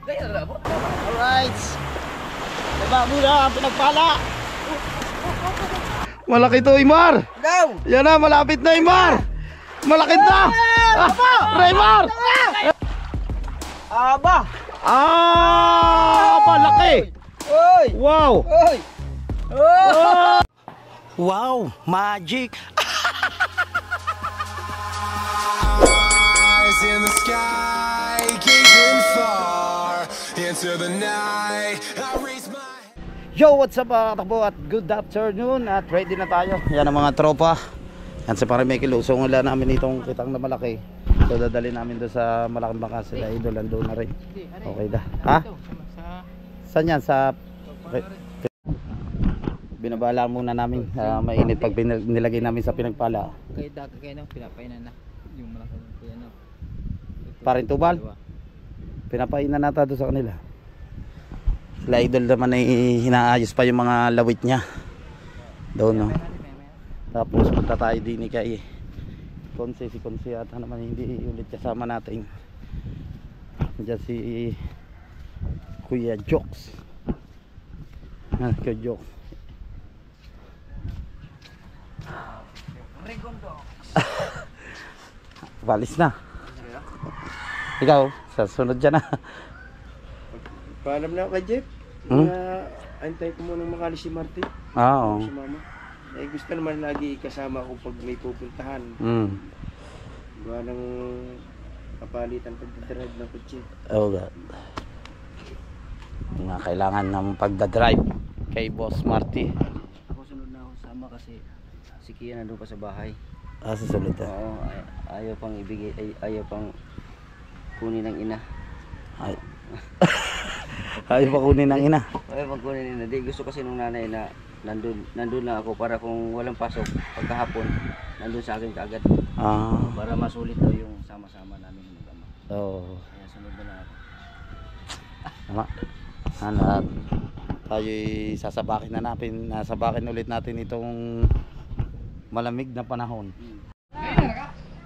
Alright. Diba muna ang pinagpala. Malaki to, Imar. Yan na, malapit na, Imar. Malaki na. Raymar. Aba. Malaki. Oy. Wow. Oy. Oh. Wow, magic. Eyes in the sky, gazing far into the night. I raise my. Yo, what's up mga katakbo at good afternoon at ready na tayo. Yan ang mga tropa. Yan si Parimekil, usong nila namin itong kitang na malaki. So dadali namin doon sa malaking bangka sila idol, ando na rin. Okay da. Ha? Saan yan? Sa binabala muna namin, mainit pag nilagay namin sa pinagpala. Kaya dati kayo nang pinapainan na yung malaking piano. Parin tubal? Pinapainan nata doon sa kanila. Sila idol naman ay hinaayos pa yung mga lawit niya doon, no? Tapos punta tayo din kay si Konse yata naman hindi ulit kasama natin. Diyan si Kuya Jokes. Kuya Jokes. Balis na. Ikaw, sa sunod dyan na. Paalam na ako kay Jeff. Antay ko muna makalis si Martin. Oo. Si Mama. Eh, gusto naman lagi kasama ko pag may pupuntahan. Gawa ng kapalitan pagdadrive ng kutsi. Oh God. Nga kailangan ng pagdadrive kay Boss Marty. Ako sunod na ako sama kasi si Kia nandun pa sa bahay. Sa sunod na. Oo, ayaw pang ibigay, ayaw pang kunin ng ina. Ayaw pa kunin ng ina. Ayaw pang kunin ng ina. Di gusto kasi nung nanay na nandun na ako para kung walang pasok pagkahapon, nandun sa akin kaagad. Para masulit daw yung sama-sama namin mag-ama. Oo. Kaya sunod na ako. Tama. Anak, tayo'y sasabakin na natin, nasabakin ulit natin itong malamig na panahon.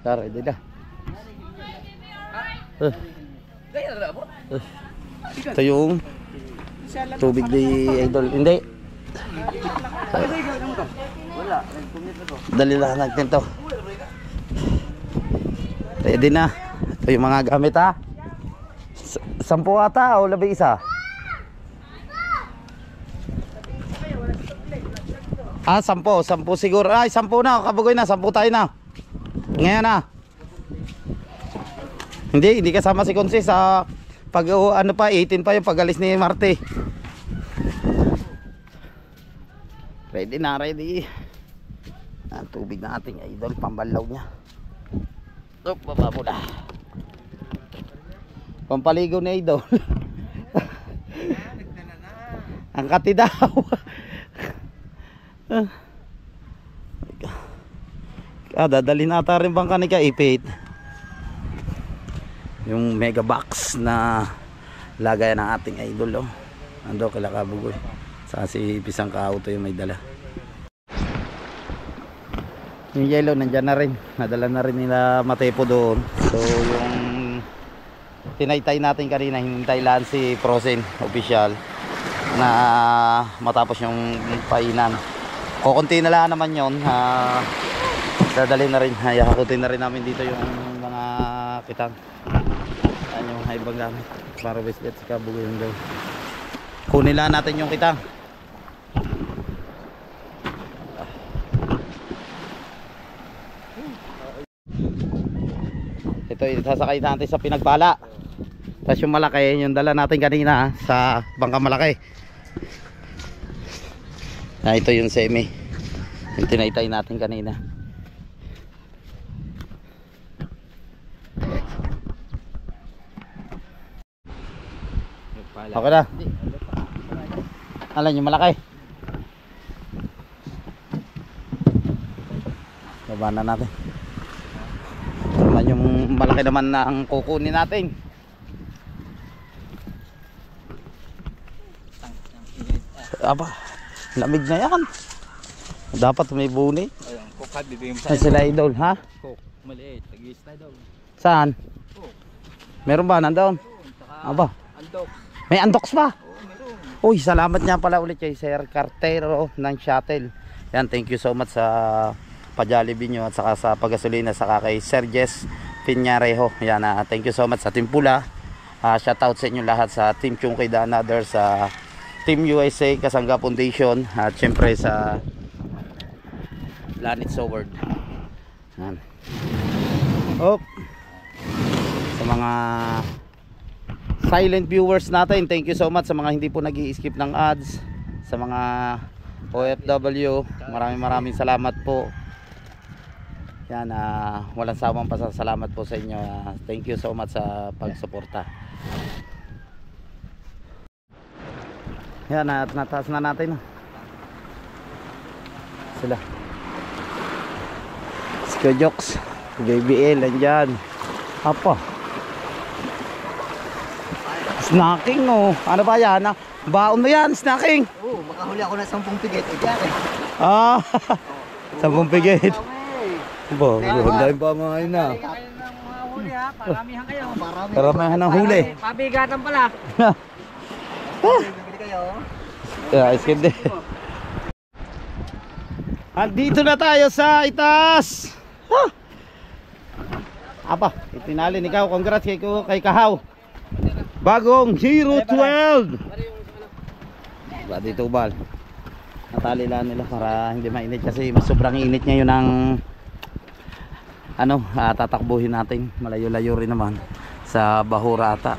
Tara, hindi na. Ito yung tubig ni idol. Hindi. Dali lang natin to. Ready na. Ito yung mga gamit, ha. 10 ata o 11? 10 siguro. Ay, 10 na. Kabugoy na. 10 tayo na. Ngayon na. Hindi kasama si Konse sa pag ano pa, 18 pa yung pagalis ni Marte. Ready na, ready. Ang tubig na ating idol, pambalaw niya. Ito, baba muna. Pampaligo ni idol. Ang kati daw. Dadali nata rin bang kanika ipit. Yung mega box na lagay ng ating idol, oh. Ando kila Kabugoy. Sa si Pisang Ka-auto yung may dala. Yung yellow nandyan na rin. Nadala na rin nila Matepo doon. So yung tinaytay natin kanina, hinintay lang si Frozen official na matapos yung painan. Kukunti na lang naman yun. Dadali na rin, hakutin na rin namin dito yung mga kitang. Ayan yung ibang gamit para biscuit sa Kabugoy yung daw. Kunin lang natin yung kitang. Ito sasakay natin sa pinagpala. Tapos yung malaki, yung dala natin kanina sa bangka malaki. Ito yung semi, yung tinaytay natin kanina. Okay na. Alam yung malaki. Baba na natin. Naman yung malaki naman na ang kukunin natin. Aba, lamig na yan. Dapat may bunit. Ayun, kukad bibigyan mo Ay, sila idol, ha? Coke, maliit, tag-is tayo daw. Saan? Meron ba nandoon? Saka Aba. May undox pa. Uy, salamat niya pala ulit kay Sir Cartero ng Shuttle. Yan, thank you so much sa pa-Jollibee nyo at saka sa pagasolina, saka kay Sir Jess Piñarejo. Yan, thank you so much sa Team Pula. Shout out sa inyo lahat, sa Team Chungkay The Another, sa Team USA, Kasangga Foundation, at syempre sa Lanit Soward. Yan. Sa mga silent viewers natin, thank you so much sa mga hindi po nag-i-skip ng ads, sa mga OFW, maraming salamat po. Yan, walang sawang pasasalamat po sa inyo. Thank you so much sa pagsuporta. Yan, at nataas na natin sila. Skojokes, JBL, andyan. Apa? Snacking, oh. Ano ba yan? Baon mo yan, snacking. Oo, makahuli ako ng 10 pigit. 10 pigit. Ba, dahil pa mga ina. Paramihan kayo. Karamihan ng huli. Pabigatan pala. Ayos ka din. Andito na tayo sa itaas. Aba, itinalin ikaw. Congrats kay Kahaw. Bagong Hero 12. Ba dito bal. Natali lang nila para hindi mainit kasi sobrang init ngayon ng tatakbuhin natin. Malayo-layo rin naman sa Bahurata.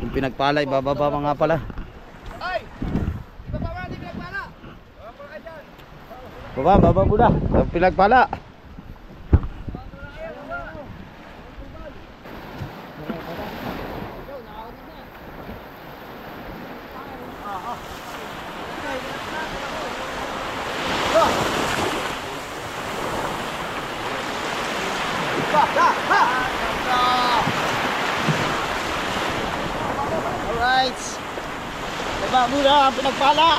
Yung pinagpalay, bababa mga pala. Baba muna. Yung pinagpala. Alright. Baba muna ang pinagpala.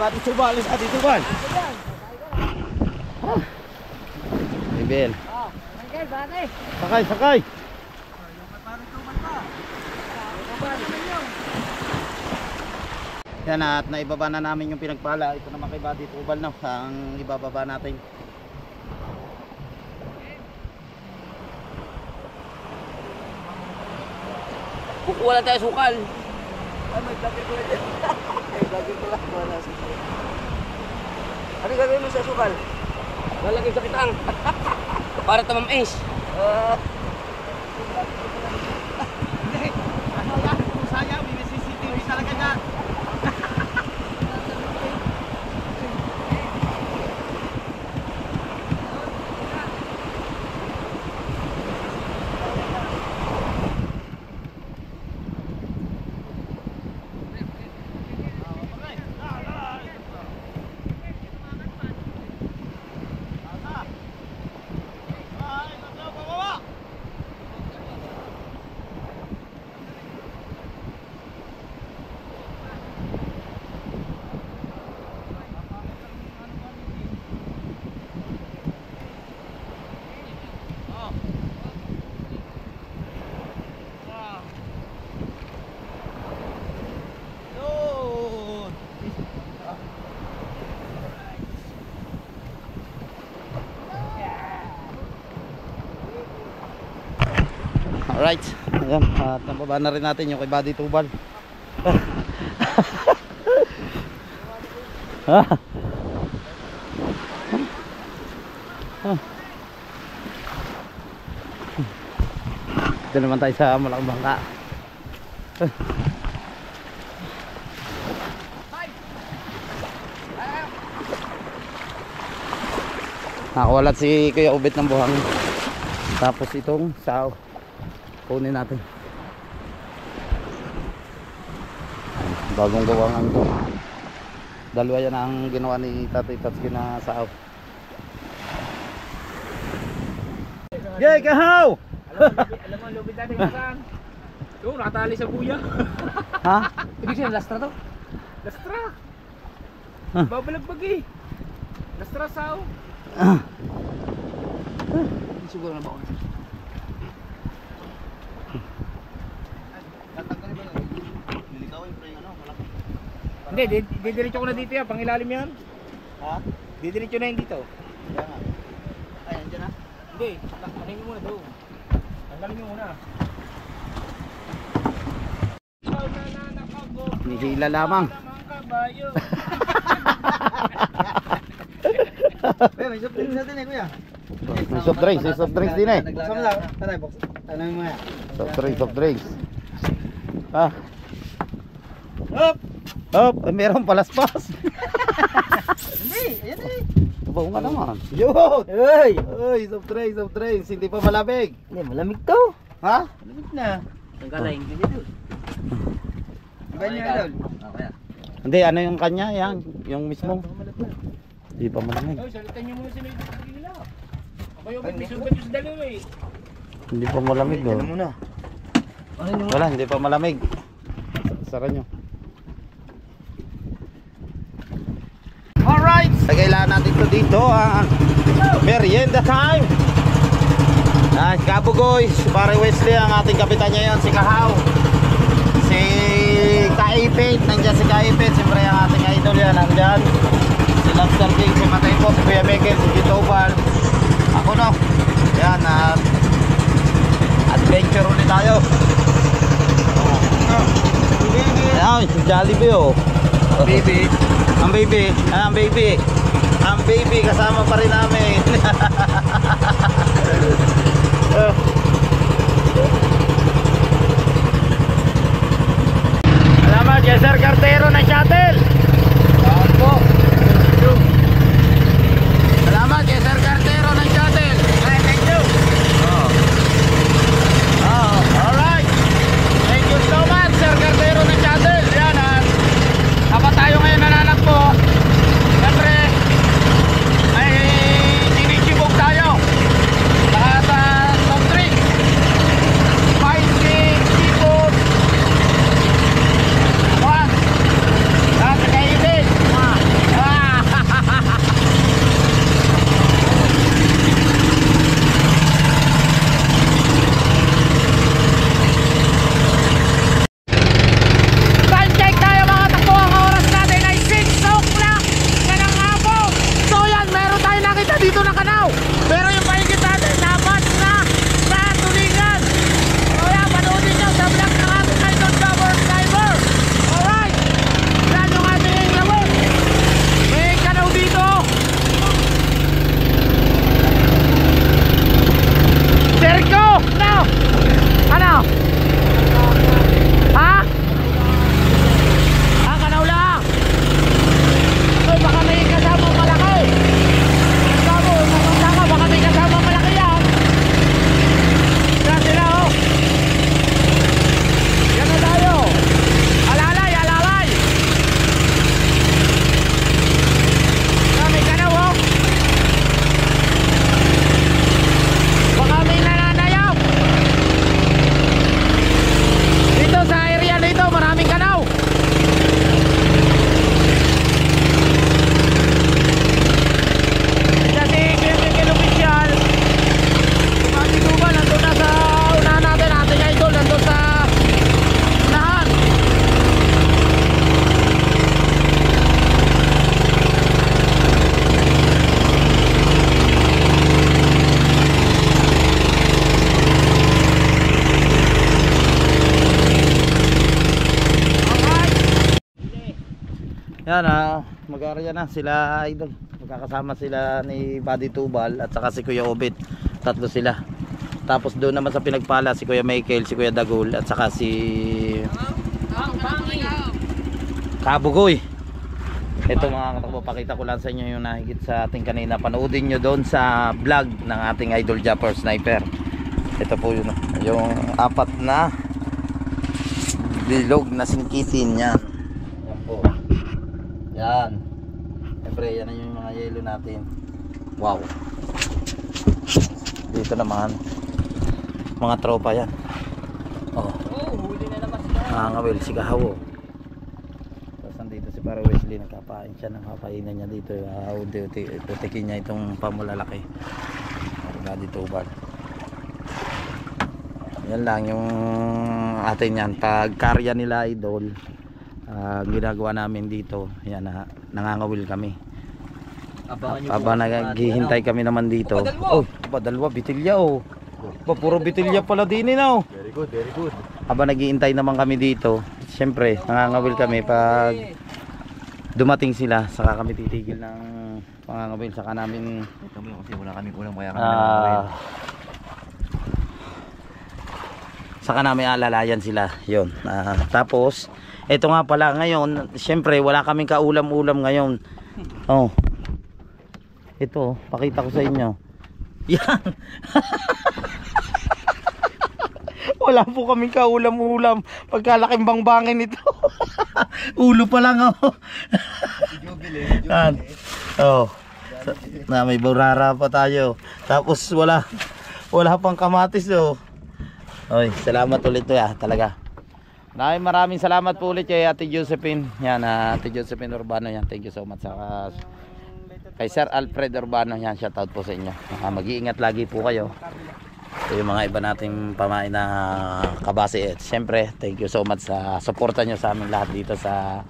Dito bal. Ibel. Sakay. Yan, at naibaba na namin yung pinagpala. Ito naman kay Buddy Tubal na ang ibababa natin. Kukuha lang tayo sukal. Ay, may vlogger ko lang dyan. May vlogger ko lang. Wala sukal. Ano gagawin mo sa sukal? Lalagay sa kitang. Para tamam-is. Hindi. Ano yan? Kung sayang, may CCTV talaga dyan. Alright, ayan, at nababa na rin natin yung kay Buddy Tubal. Dito naman tayo sa malaking bangka. Nakawalat si Kuya Ubit ng buhangin. Tapos itong sao kunin natin. Bagong gawangan to. Dalawa yan ang ginawa ni Tatay Tatsuki na sao. Yay, Kahaw! Alam mo, lubid natin kasang. Yung nakatali sa buya. Ha? Ibig siya, lastra to? Lastra. Ah. Babalagbag eh. Lastra sao. Siguro na ba ako? Hindi, didiretso ko na dito yan. Pangilalim yan. Ha? Didiretso na yan dito. Kaya nga. Ay, andyan na. Hindi, ano mo muna doon. Tanggalin mo muna. Nihila lamang. May soft drinks natin eh, kuya. May soft drinks din eh. Sama lang. Patay, box. Tanongin mo yan. Soft drinks. Ah, Hop! hop, merong palaspas. Hindi, ayan eh. Bawo nga naman. Yun! Uy! Uy, soft drinks. Hindi pa malamig. Hindi, malamig to. Ha? Malamig na. Tanggalin ko dito. Iba niya, Idol. Hindi, ano yung kanya? Yan, yung mismo. Hindi pa malamig. Oy, salitan niyo muna sila dito sa pagkila. Kayo ba may sugat yung dalawa eh. Hindi pa malamig Ano doon. muna? Wala, hindi pa malamig. Sara nyo. Alright! Kailangan natin to dito. Merienda time! Kabugoy, si Pare Wesley, ang ating kapitan niya yun, si Kahaw. Si Kaipit, nandiyan si Kaipit. Siyempre ang ating idol yan, nandiyan. Si Lobster King, si Matay po, si Kuya Michael, si Gitobal. Ako no. Yan, adventure ulit tayo. Ayan, si Jollibee oh. Baby. Ang baby kasama pa rin namin. Salamat kay Sir Cartero ng shuttle. Salamat kay Sir Cartero ng shuttle. Thank you. Alright. Thank you so much Sir Cartero ng shuttle. Yan habang tayo ngayon nananagpo, siyempre ay tinitibog tayo lahat soft drink, spicy, seafood, lahat nakaibig. Time check tayo mga takbo. Ang oras natin ay 6 o'clock na ng hapon. So yan, meron tayo nakita dito na kanaw. Pero yung paligid natin, dapat na sa tulingan. So yan, panoodin nyo sa vlog ng ating Idol Jumper Driver. Alright, yan yung ating lawin. May kanaw dito. Sergio, no! Ano? Ha? Kanaw lang. So baka may kasama malaki. Sabi, masama baka may kasama malaki yan. Yan sila oh. Yan na tayo. Alalay. Yan may kanaw oh. Baka may nananayaw. Dito sa area dito maraming kanaw. Kasi Kevin Official, Mati Duba nandun na sa unahan natin, ating idol nandun sa unahan. Yan mag-aarya na sila idol. Magkakasama sila ni Buddy Tubal at saka si Kuya Obit. Tatlo sila. Tapos doon naman sa Pinagpala si Kuya Michael, si Kuya Dagul at saka si Kabugoy. Ito mga katakbo, pakita ko lang sa inyo yung nahigit sa ating kanina. Panoodin nyo doon sa vlog ng ating Idol Jumper Sniper. Ito po yun, yung apat na bilog na singkitin yan. Yan po. Yan. Siyempre yan na yung mga yelo natin. Wow. Dito naman mga tropa yan. Oh. Oh, huli na naman sila. Ngawil si Kahaw. Tapos nandito si Pare Wesley, nagkapain siya ng kapainan niya dito. Utikin niya itong pamulalaki. Wala dito ba? Yan lang yung atin yan. Pag karya nila idol, ginagawa namin dito. Yan, nangangawil kami. Aba naghihintay kami naman dito. Oh, dalawa bitilya oh. Puro bitilya pala din oh. Very good, very good. Aba naghihintay naman kami dito. Siyempre, nangangawil kami pag dumating sila, saka kami titigil ng pangangawil, saka namin Kami kasi wala kaming ulam kaya kami nangangawil. saka namin alalayan sila. 'Yon. Tapos ito nga pala ngayon, siyempre wala kaming kaulam-ulam ngayon. Oh. Ito, pakita ko sa inyo. Yan. Wala po kaming kaulam-ulam. Pagkalaking bangbangin ito. Ulo pa lang oh. Oh. Na may burara pa tayo. Tapos wala pang kamatis oh. Oy, salamat ulit to ya, talaga. Maraming salamat po ulit kay Ate Josephine. Yan, Ate Josephine Urbano yan. Thank you so much sa kay Sir Alfred Urbano yan. Shout out po sa inyo. Mag-iingat lagi po kayo. So, yung mga iba nating pamain na kabase. Siyempre, thank you so much sa suporta nyo sa amin lahat dito sa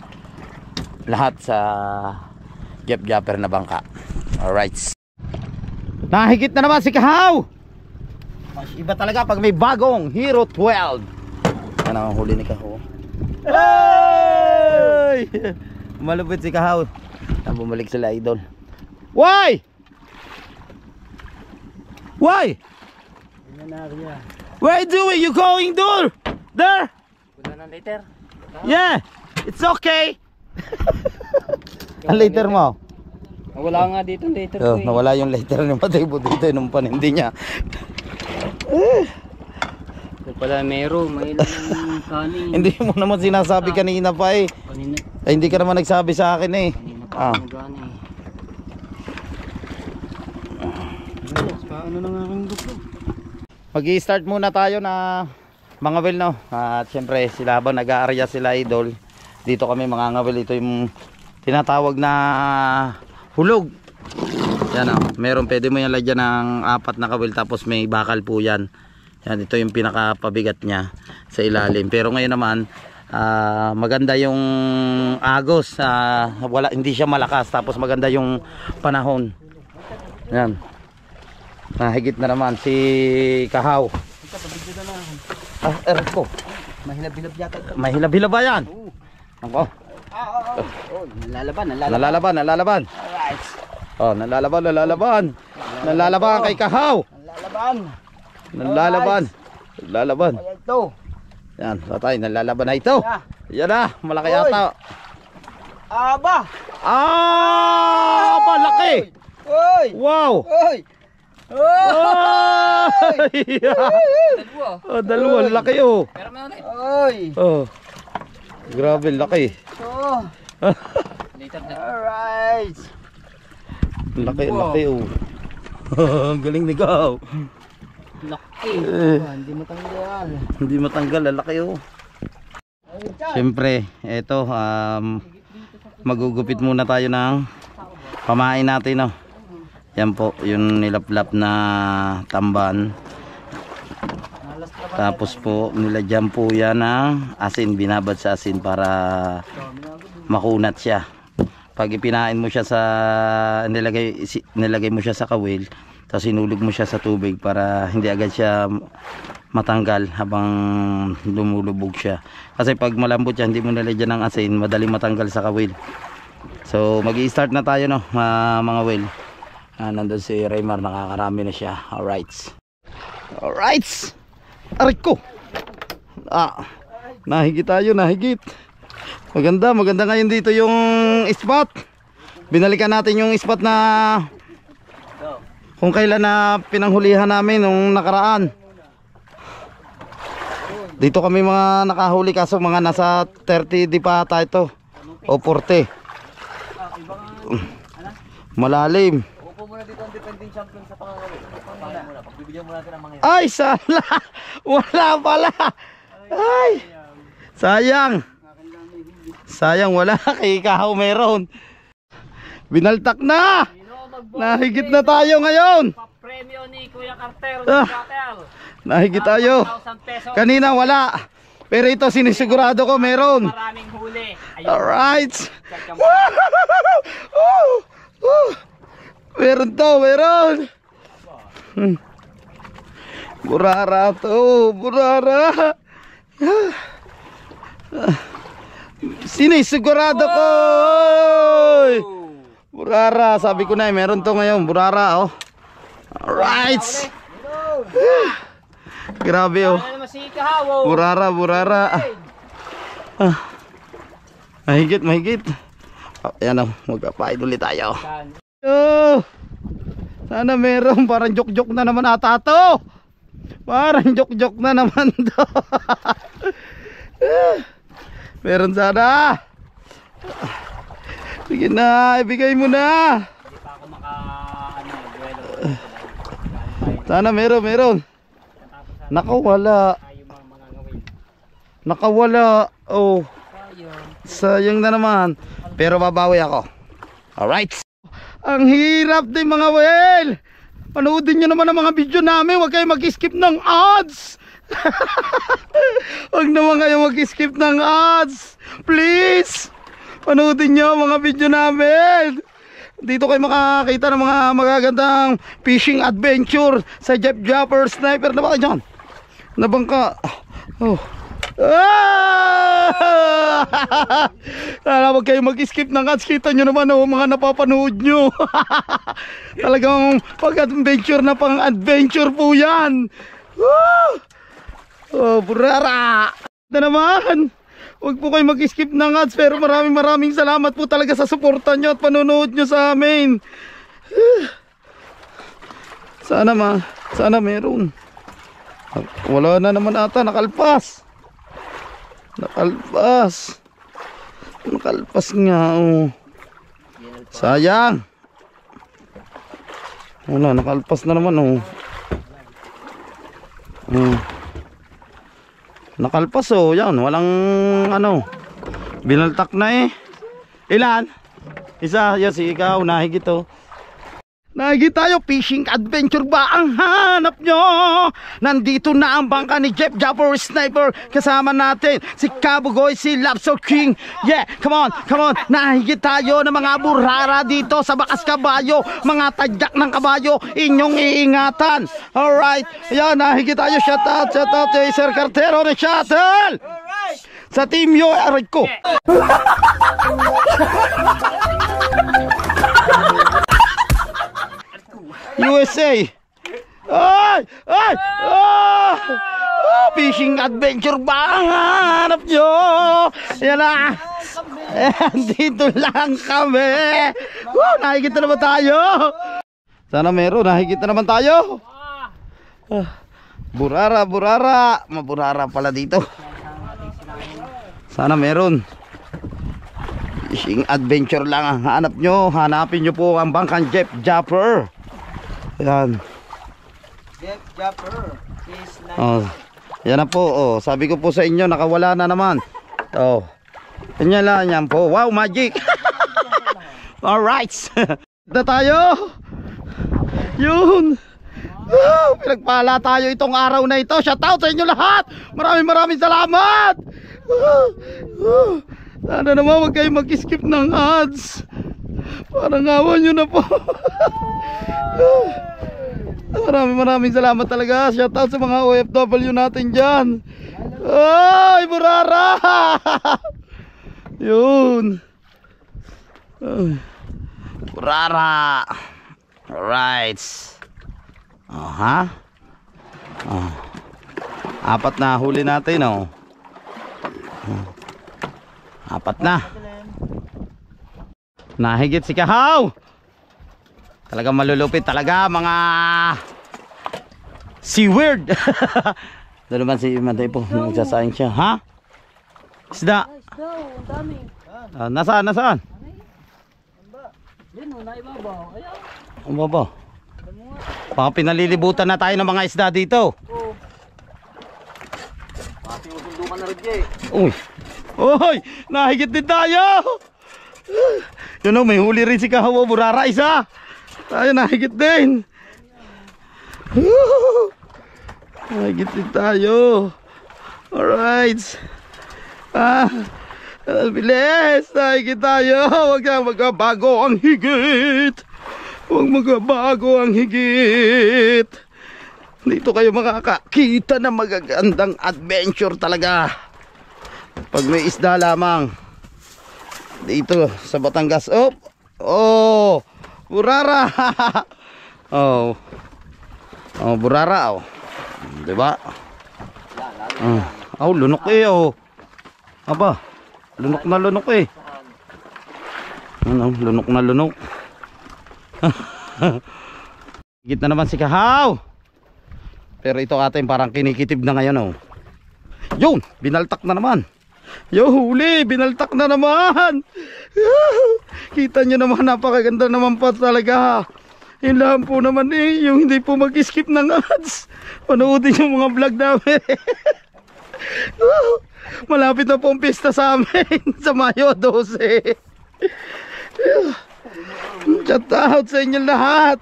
Jeff Japper na bangka. Alright. Nahigit na naman si Kahaw. Iba talaga pag may bagong Hero 12. Yan ang huli ni Kahaw. Hey! Malupit si Kahaw. Bumalik sila idol. Why? Why? Where are you doing? You going there? Punta na later. Yeah, it's okay. Ang later mo? Wala nga dito later Oh, nawala yung later ni Mataybo dito nung panindi niya. Ito pala meron, may ilang kanin. Hindi mo naman sinasabi kanina pa eh. Kanina. Ay, hindi ka naman nagsabi sa akin eh. Kanina pa ako gani. Ano na nga aking gusto? Mag-i-start muna tayo na mga well no. At syempre sila habang nag-aarya sila idol. Dito kami mga ngawil. Ito yung tinatawag na hulog. Yan o. Meron, pwede mo yan lagyan ng 4 na kawil. Tapos may bakal po yan. Yan, ito yung pinakapabigat niya sa ilalim. Pero ngayon naman maganda yung agos. Hindi siya malakas. Tapos maganda yung panahon. Yan. Higit na naman si Kahaw. Erat ko. Mahilab-hilab yata. Mahilab-hilab ba yan? Ako. Oh, nalalaban. Nalalaban. Alright. Oh, nalalaban kay Kahaw. Nalalaban. Kaya ito. Yan, patay, nalalaban na ito. Yan na, malaki yata. Aba! Aba, laki. Oy! Wow. Oy! Oh, dalawa, laki oh. Pero may ulit. Oy! Oh. Grabe, laki. Ito. Later na. Alright. Laki oh. Ang galing ni Kahaw. Laki. Hindi matanggal. Hindi matanggal, laki oh. Siyempre, eto magugupit muna tayo ng pamain natin oh. Yan po, yung nilaplap na tamban. Tapos po, nilagyan po yan ng asin, binabad sa asin para makunat siya. Pag ipinain mo siya nilagay mo siya sa kawil, tapos sinulog mo siya sa tubig para hindi agad siya matanggal habang lumulubog siya. Kasi pag malambot siya, hindi mo nilagyan ng asin, madaling matanggal sa kawil. So, mag-i-start na tayo no, mga wil. Nandun si Raymar, nakakarami na siya. Alright. Aray ko. Nahigit tayo, nahigit. Maganda ngayon dito yung spot. Binalikan natin yung spot na kung kailan na pinanghulihan namin nung nakaraan. Dito kami mga nakahuli, kaso mga nasa 30 di pa ata ito o 40. Malalim. Upo muna dito ang defending champion sa pangangawin. Pagbibigyan muna natin ang mga Ay, sala. Wala pala. Ay, sayang. Sayang wala. Kay Kahaw meron. Binaltak na. Nahigit na tayo ngayon. Premyo ni Kuya Carter. Nahigit tayo. 1,000 pesos. Kanina wala. Pero ito sinisigurado ko meron. Maraming huli. Ayun. Alright. Meron to, meron. Burara to, burara. Sinisigurado ko. Burara, sabi ko na meron to ngayon, burara oh. Alright. Grabe oh. Ano naman si Kahaw? Burara, burara. Mahigit, mahigit. Ayan oh, magpapain ulit tayo. Oh, sana meron, parang joke-joke na naman ata to. Parang joke-joke na naman to. Meron sana. Sige na, ibigay mo na. Hindi pa ako duelo. Sana meron, meron. Nakawala. Tayo mga ngawin. Nakawala. Oh, sayang na naman. Pero babawi ako. Alright. Ang hirap din mga well. Panoodin nyo naman ang mga video namin. Huwag kayo mag-skip ng ads. Huwag naman kayo mag-skip ng ads. Please. Panoodin nyo mga video namin. Dito kayo makakita ng mga magagandang fishing adventure sa Jeff Japper Sniper. Na ba dyan? Nabangka. Oh. Huwag kayo mag-skip ng ads. Kita nyo naman oh, mga napapanood nyo. Talagang pag-adventure na pang-adventure po yan. Oh, burara. Ito naman. Huwag po kayo mag-skip ng ads. Pero maraming salamat po talaga sa suporta nyo at panonood nyo sa amin. Sana meron. Wala na naman ata, nakalpas. Nakalpas nga oh. Sayang. Wala, nakalpas na naman oh. Nakalpas oh, yan, walang ano. Binaltak na eh. Ilan? Isa, yan si ikaw, nahigit oh. Nahigit tayo, fishing adventure ba ang hanap nyo? Nandito na ang bangka ni Jeff Japper Sniper. Kasama natin si Kabugoy, si Lobster King. Yeah, come on. Nahigit tayo ng mga burara dito sa Bakas Kabayo. Mga tadyak ng kabayo, inyong iingatan. Alright, ayan, nahigit tayo. Shout out kay Sir Cartero ng Shuttle. Sa team yo, aray ko. USA. Fishing adventure ba ang hanap nyo? Yan na. Dito lang kami. Nahigit na naman tayo. Sana meron, nahigit na naman tayo. Burara. Maburara pala dito. Sana meron. Fishing adventure lang ang hanap nyo. Hanapin nyo po ang bangkang Jeff Japper. Yan. Jeff Japper. Oh. Yan na po. Oh. Sabi ko po sa inyo, nakawala na naman. Oh. Yan lang yan po. Wow, magic. Alright. Na tayo. Yun. Pinagpala tayo itong araw na ito. Shout out sa inyo lahat. Maraming salamat. Sana naman huwag kayo mag-skip ng ads. Parang awan nyo na po. Maraming salamat talaga. Shout out sa mga OFW natin dyan. Ay, burara. Yun. Burara. Alright. Apat na huli natin oh. Apat na. Nahigit si Kahaw. Talagang malulupit talaga mga seaweed. Doon naman si Manday po, nagsasaing siya. Ha? Isda. Nasaan? Yan o, naibabaw. Ayaw. Ang baba. Baka pinalilibutan na tayo ng mga isda dito. Pati usundo ka na rin dyan eh. Uy. Oy, nahigit din tayo. Yun o, may huli rin si Kahaw. Burara, isa. Tayo, nahigit din. Nahigit din tayo. Alright. Bilis. Nahigit tayo. Huwag na magbabago ang higit. Huwag magbabago ang higit. Dito kayo makakakita ng magagandang adventure talaga. Pag may isda lamang. Dito sa Batangas. Oh, burara. Oh, burara. Oh, diba? Lunok eh. Oh, aba, lunok na lunok eh. Ano, lunok na lunok. Higit na naman si Kahaw. Pero ito atin parang kinikitib na ngayon. Oh, yun, binaltak na naman. Yo, huli, binaltak na naman. Kita nyo naman, napakaganda naman pa talaga. Yun lang po naman yung hindi po mag-skip ng ads. Panoodin yung mga vlog namin. Malapit na po ang pista sa amin sa Mayo 12. Shout out sa inyo lahat.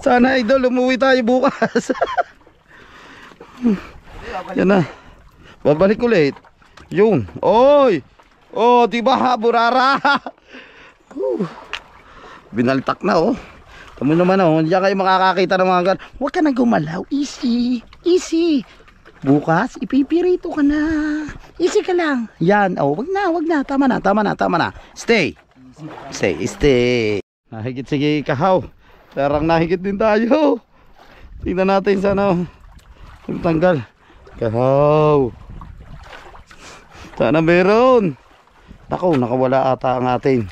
Sana idol, umuwi tayo bukas. Yan na. Babalik ulit. Yun. Oy. Oh, diba ha, burara? Binaltak na oh. Tamo naman oh. Diyan kayo makakakita ng mga gan. Huwag ka na gumalaw. Easy. Easy. Bukas, ipipirito ka na. Easy ka lang. Yan. Oh, wag na. Tama na. Stay. Stay. Nahigit sige Kahaw. Parang nahigit din tayo. Tingnan natin sana. Tanggal. Kahaw. Sana meron. Nako, nakawala ata ang atin.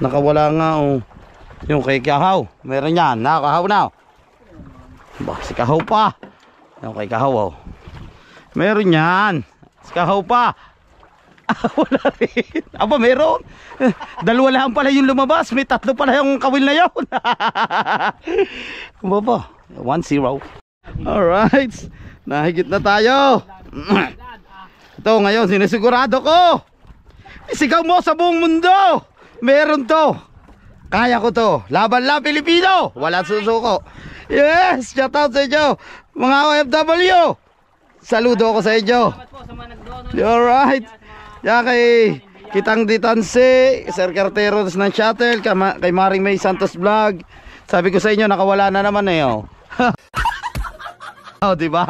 Nakawala nga oh. Yung kay Kahaw. Meron yan. Kahaw na. Ba, si Kahaw pa. Yung kay Kahaw oh. Meron yan. Si Kahaw pa. Wala rin. Aba, meron. Dalawa lang pala yung lumabas. May tatlo pala yung kawil na yun. Baba. 1-0. Alright. Nahigit na tayo. Ito ngayon, sinisigurado ko. Isigaw mo sa buong mundo. Meron to. Kaya ko to. Laban lang Pilipino. Wala susuko. Yes, shout out sa inyo mga OFW. Saludo ako sa inyo. Alright. Yan kay Kitang Ditanse, Sir Carteros ng Shuttle, kay Maring May Santos Vlog. Sabi ko sa inyo, nakawala na naman eh oh. Oh, diba?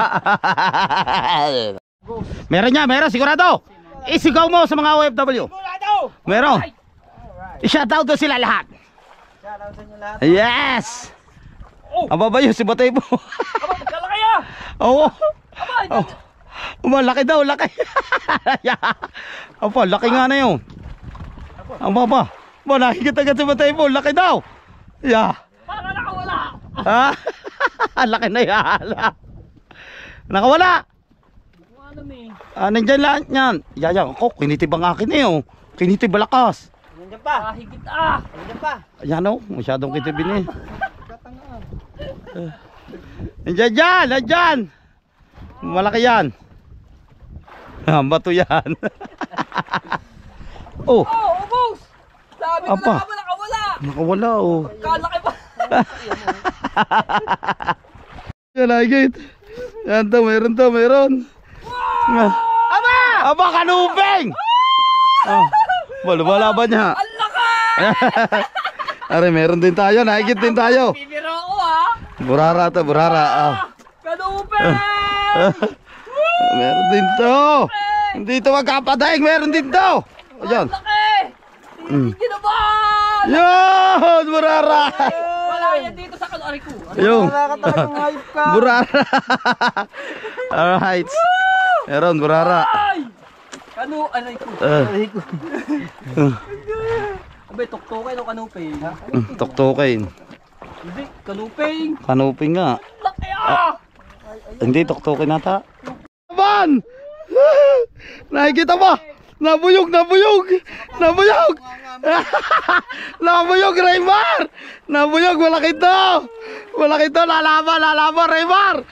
Meron sigurado. Isigaw mo sa mga OFW. Meron. I-shoutout to sila lahat. Yes. Aba ba yun si Batay po? Kalaki ah! Oo. Malaki daw, laki. Apa, laki nga na yun. Aba. Ba, nakikita agad si Batay po, laki daw. Yeah. Para nakawala. Ha? Laki na yan. Nakawala. Nandyan lang yan. Yaya, ako, kinitib ang akin eh oh. Kinitib balakas. Nandiyan pa. Higit ah. Nandiyan pa. Ayan oh, masyadong kitibin eh. Nandyan. Malaki yan. Bato yan. Oh. Boss. Sabi ko Apa? na nakawala. Nakawala oh. Kalaki pa. Yan, higit. Yan to, meron. Aba, kanuping! Lumalaban niya. Ang laki! Are, meron din tayo, nahigit din tayo. Bibiro ko ah. Burara. Kanupeng! Meron din to. Hindi to magkapadaig, meron din to. Ayan. Ang laki! Ginabahan! Yun, burara. Wala yan dito sa kalari ko. Yung burara. Alright. Meron, burara. Ay! Aray ko. Abay, tuktukin o kanuping? Tuktukin. Hindi, kanuping. Kanuping nga. Laki ah! Hindi, tuktukin nata. Laban! Nakikita ba? Nabuyog! Nabuyog, Raymar! Nabuyog, malaki to! Lalaban, Raymar!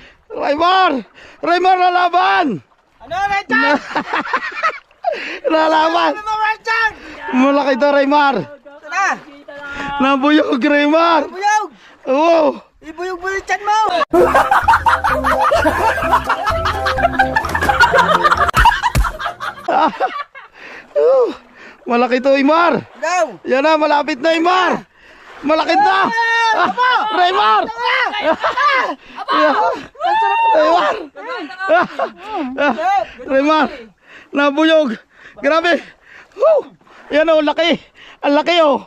Raymar, lalaban! Ano, Richard? Nalaman! Ano, Richard? Malaki to, Raymar! Tara! Nabuyog, Raymar! Buyog! Oo! Ibuyog mo yung tiyan mo! Malaki to, Raymar! Daw! Yan na, malapit na, Raymar! Malaki na! Raymar! Raymar! Raymar! Nabuyog! Grabe! Yan o, laki! Ang laki o!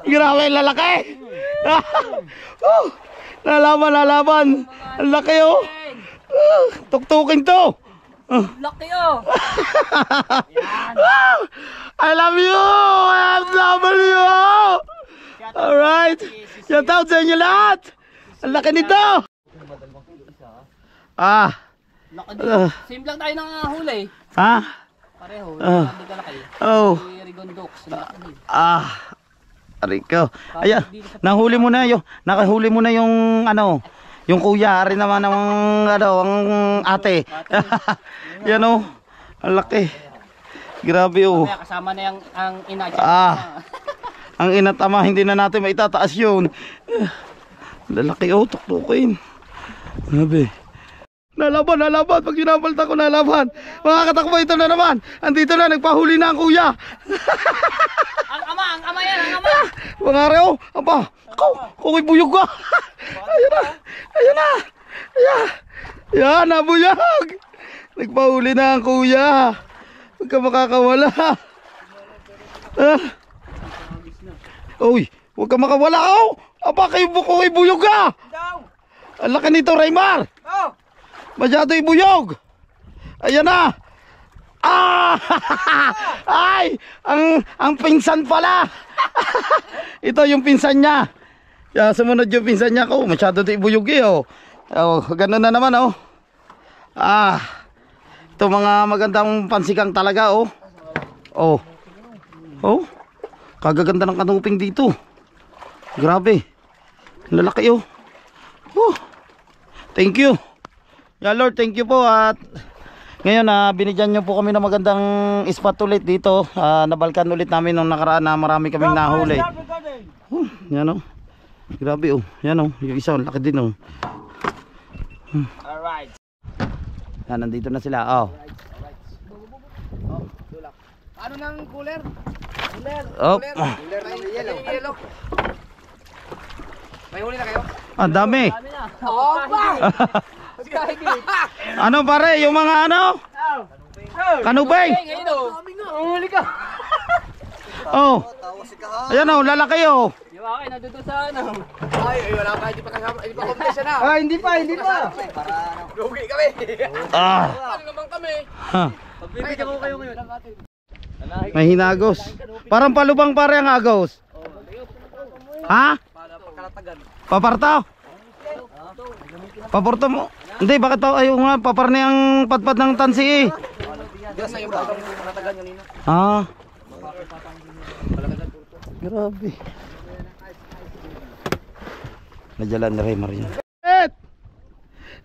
Grabe, lalaki! Lalaban, lalaban! Ang laki o! Tuktukin to! Laki oh! I love you! I love you! Alright! Shout out sa inyo lahat! Ang laki nito! Same lang tayo ng huli. Ha? Pareho. Hindi ka laki. Oh. Si Rigondox. Laki din. Ariko. Ayan, nahuli mo na yung, nakahuli mo na yung ano, yung kuya, ari naman ang ano, ang ate. Yan oh, ang laki. Grabe oh. Kaya kasama na yung ang ina. Ang inatama, hindi na natin maitataas yun. Lalaki oh, tuktukin. Grabe. Nalaban, nalaban. Pag ginapalta ko, nalaban. Mga katakbo, ito na naman. Andito na, nagpahuli na ang kuya. Ang ama yan, ang ama. Mga reo, aba, kukoy buyog ka. Ayun na, ayun na. Ayan, yan, nabuyog. Nagpahuli na ang kuya. Huwag ka makakawala. Uy, huwag ka makawala. Oh, aba, kayo kukoy buyog ka. Ang laki nito, Raymar. Oh! Masyado ibuyog. Ayan na. Ay, ang pinsan pala. Ito yung pinsan niya. Kaya sumunod yung pinsan niya ko. Masyado ito ibuyog eh oh. Oh, ganun na naman oh. Ito mga magandang pansikang talaga oh. Oh. Oh. Kagaganda ng kanuping dito. Grabe. Lalaki oh. Thank you. Yeah Lord, thank you po at ngayon binigyan nyo po kami ng magandang spot ulit dito. Nabalkan ulit namin nung nakaraan na marami kaming nahuli. Yan o. Grabe o. Yan o. Yung isa laki din o. Alright. Yan, nandito na sila. Oh. Ano nang cooler? Cooler. Oh. Cooler ng yellow. May huli na kayo? Ang dami. Opa! Ano pare, yung mga ano? Kanubay. Huli ka. Oh. Ayan oh, lalaki oh. Di ba kayo nandito sa ano? Ay, wala pa, hindi pa kasama, hindi pa competition na. Hindi pa. Lugi kami. Ano naman kami? Pagbibigyan ko kayo ngayon. May hinagos. Parang palubang pare ang agos. Ha? Paparto? Paporto mo? Hindi, bakit pa ayaw nga paparni ang patpat ng tansi eh. Grabe. Najalan ni Raymar yun.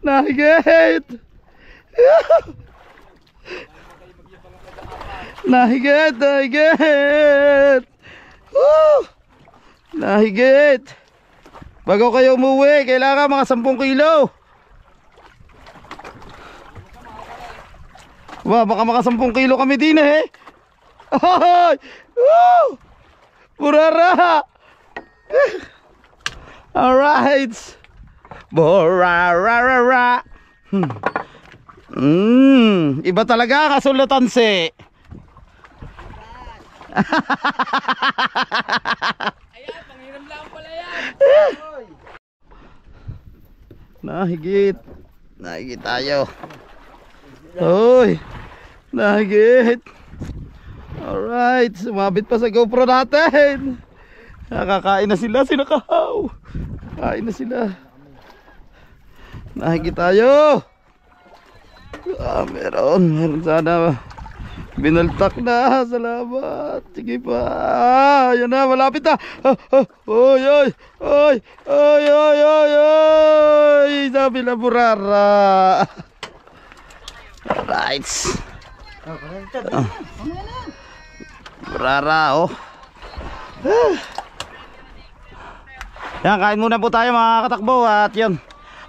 Nahigit! Nahigit! Nahigit! Nahigit! Bago kayo umuwi, kailangan mga 10 kilo. Baka mga 10 kilo kami din eh. Ay! Burara! Alright! Burara! Iba talaga kasulatan si. Ayan, panghiram lang pala yan. Nahigit. Nahigit tayo. Hoy. Nahigit. Alright. Sumabit pa sa GoPro natin. Nakakain na sila. Sinakahaw. Kain na sila. Nahigit tayo. Meron sana. Binaltak na. Salamat. Sige pa. Yan na. Malapit na. Oy. Oy. Sabi na burara. Right. Rara, oh. Yan, kain muna po tayo mga katakbo. At yun,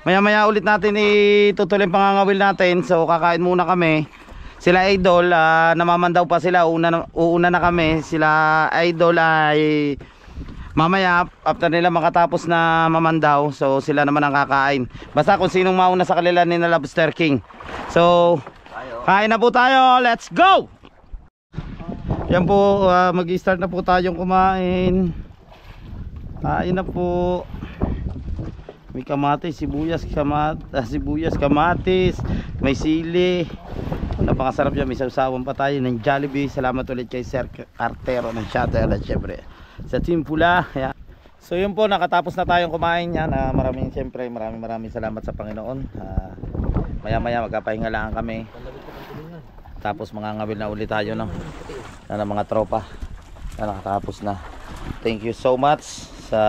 maya ulit natin itutuloy ang pangangawil natin. So kakain muna kami. Sila Idol, namamandaw pa sila. Uuna na kami. Sila Idol ay mamaya after nila makatapos na mamandaw. So sila naman ang kakain. Basta kung sinong mauna sa kanila ni na Lobster King. So kain na po tayo. Let's go! Yan po, mag-start na po tayong kumain. Kain na po. May kamatis, sibuyas, kamatis, may sili. Napakasarap yan, may sausawan pa tayo ng Jollibee. Salamat ulit kay Sir Cartero ng Shuttle at syempre sa Team Pula. Yan. So yun po, nakatapos na tayong kumain yan. Maraming salamat sa Panginoon. Maya magpapahinga lang kami. Tapos mangangawil na ulit tayo ng mga tropa na nakatapos na. Thank you so much sa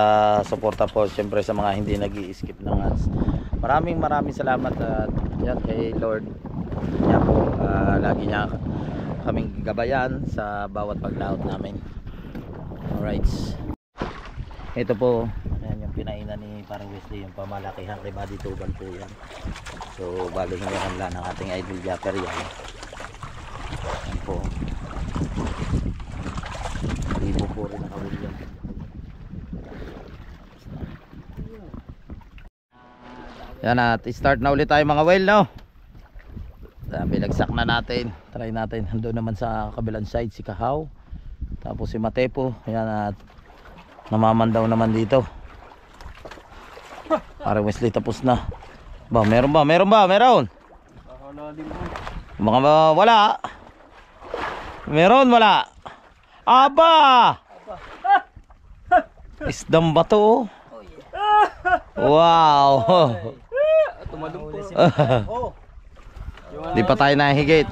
suporta po, siyempre sa mga hindi nag-i-skip ng ads. Maraming salamat at yan kay Lord. Yan po, lagi niya kaming gabayan sa bawat paglaot namin. Alright. Ito po, yan yung pinainan ni Parang Wesley, yung pamalakihang kay Buddy Tuban po yan. So bali nga kanla ng ating idol Japper yan. Yan po. Libo po rin nakawil yan. Yan, at start na ulit tayo mga whale, no? Binagsak na natin. Try natin. Doon naman sa kabilang side si Kahaw. Tapos si Matepo. Yan, at namamandaw naman dito. Parang Wesley tapos na. Meron ba? Meron. Mga wala. Meron, wala. Aba! Isdam ba to? Wow! Di pa tayo nahigit.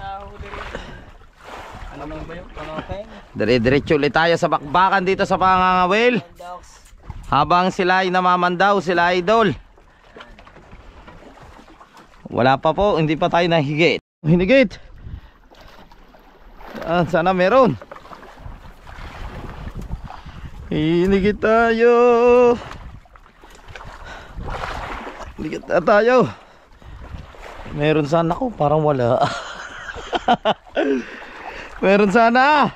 Dire-diretso ulit tayo sa bakbakan dito sa pangangawil. Habang sila ay namamandaw, sila Idol. Wala pa po, hindi pa tayo nahigit. Hinigit. Sana meron. Hinigit tayo. Hinigit na tayo. Meron sana ko, parang wala. Meron sana.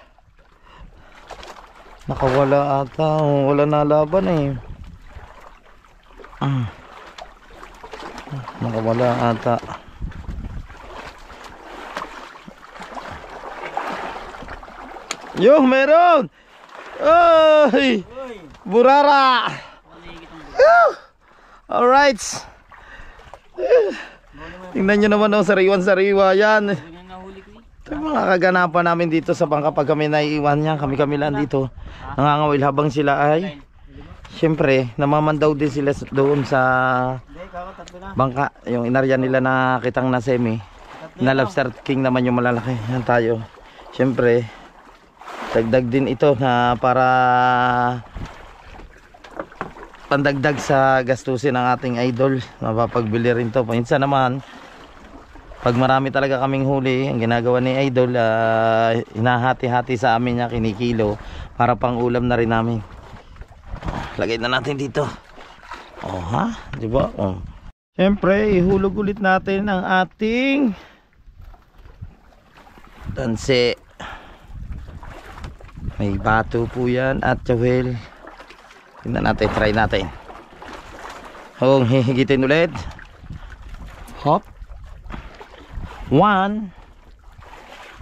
Nakawala ata. Wala na laban eh. Nakawala ata. Yo, meron. Ay! Burara. Alright. Tingnan nyo naman, sariwan-sariwa yan. Ito yung mga kaganapan namin dito sa bangka. Pag kami naiiwan niya, kami lang dito nangangawil habang sila ay syempre namamandaw din sila doon sa bangka. Yung inarya nila na kitang na semi na Lobster King naman yung malalaki. Yan tayo. Syempre dagdag din ito na para pandagdag sa gastusin ng ating idol. Mapapagbili rin to. Minsan naman pag marami talaga kaming huli, ang ginagawa ni Idol, hinahati-hati sa amin niya, kinikilo para pang ulam na rin namin. Lagay na natin dito. Oh ha, di ba? Oh. Siyempre, ihulog ulit natin ang ating tanse. May bato po yan at tawel. Tingnan natin, try natin. Hihigitin ulit. Hop. 1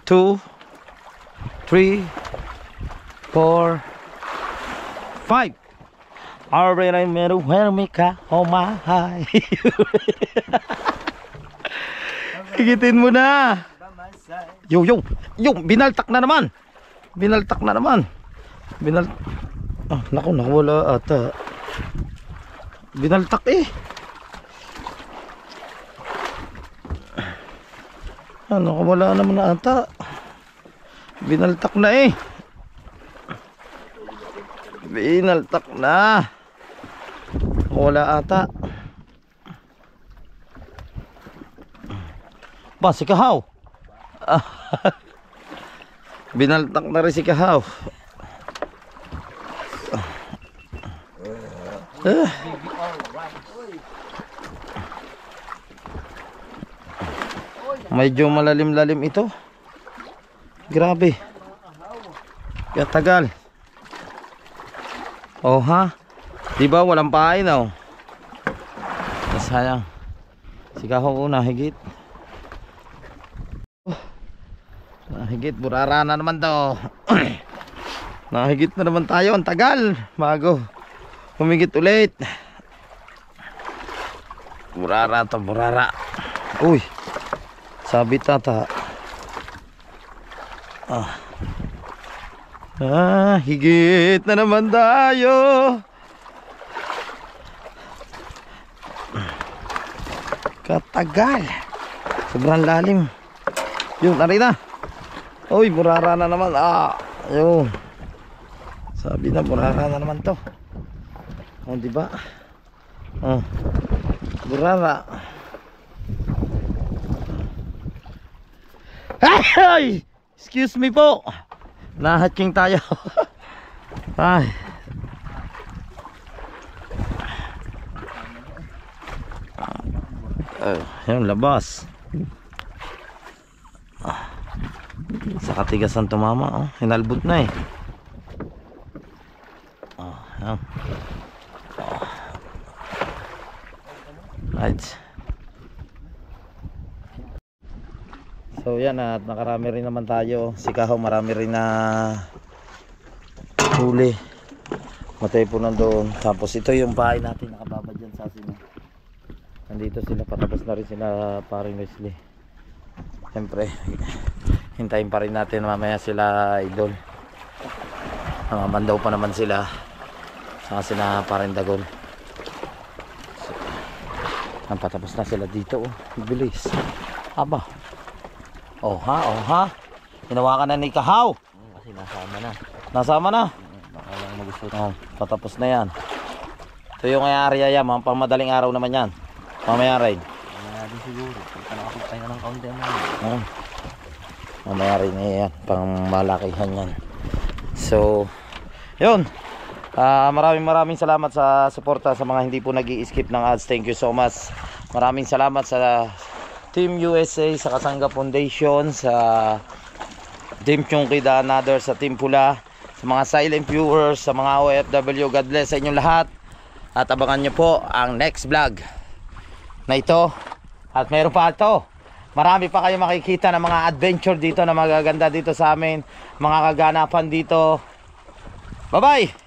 2 3 4 5. Already made a Helmika on my high. Higitin mo na. Yo, binaltak na naman. Naku, nakawala ata. Binaltak eh. Nakawala naman na ata. Binaltak na eh. Binaltak na. Nakawala ata. Pa, si Kahaw. Binaltak na rin si Kahaw. Medyo malalim-lalim ito. Grabe. Kaya tagal. Oh ha? Diba walang pain oh. Sayang. Si Kahaw una higit. Nahigit, burara na naman to. Nahigit na naman tayo. Ang tagal bago humigit ulit. Burara to, burara. Uy, sabit tata. Higit na naman tayo. Katagal. Sobrang lalim. Yun, nari na. Uy, burara na naman. Ayun. Sabi na, burara na naman to. Oh, diba? Burara. Ay! Excuse me po. Nahatching tayo. Ay. Ayun, labas. Sa katigasan tumama, hinalbot na eh. Ayan. Right. So yan, at nakarami rin naman tayo. Si Kahaw marami rin na huli. Matay po nandoon. Tapos ito yung bahay natin nakababa dyan sa asin. Nandito sila, patapos na rin sila paring Wesley. Siyempre hintayin pa rin natin mamaya sila idol. Namamandaw pa naman sila. Saka sila paring Dagol. So, patapos na sila dito. Bilis. Aba. Oh ha. Hinawakan na ni Kahaw. Kasi nasama na. Nasama na. Baka lang magusot. Patapos na yan. Ito yung area yan. Mga pamadaling araw naman yan. Mamaya rin. Mamaya din siguro. Pagka nakapagtay na ng kaunti naman. Mamaya rin yan. Pang malakihan yan. So, yun. Maraming salamat sa suporta sa mga hindi po nag-i-skip ng ads. Thank you so much. Maraming salamat sa Team USA, sa Kasangga Foundation, sa Team Chungki The Another, sa Team Pula, sa mga silent viewers, sa mga OFW. God bless sa inyong lahat. At abangan nyo po ang next vlog na ito. At meron pa ito. Marami pa kayo makikita ng mga adventure dito na magaganda dito sa amin. Mga kaganapan dito. Bye bye!